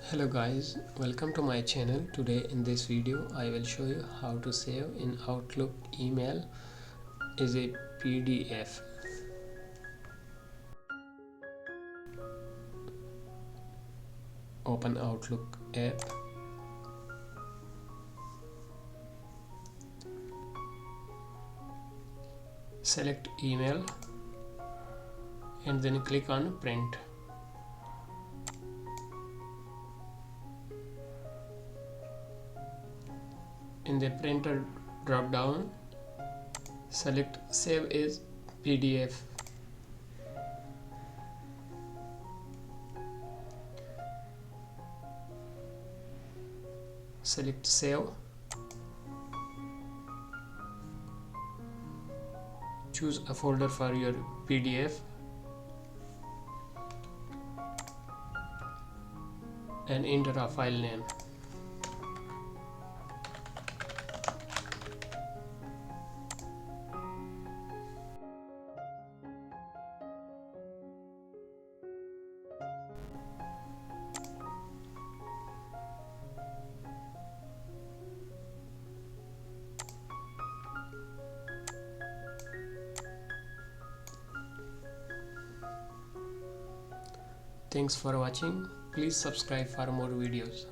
Hello guys, welcome to my channel. Today in this video I will show you how to save in Outlook email as a PDF. Open Outlook app. Select email and then click on print. In the printer drop down, select save as PDF. Select save. Choose a folder for your PDF and enter a file name. Thanks for watching. Please subscribe for more videos.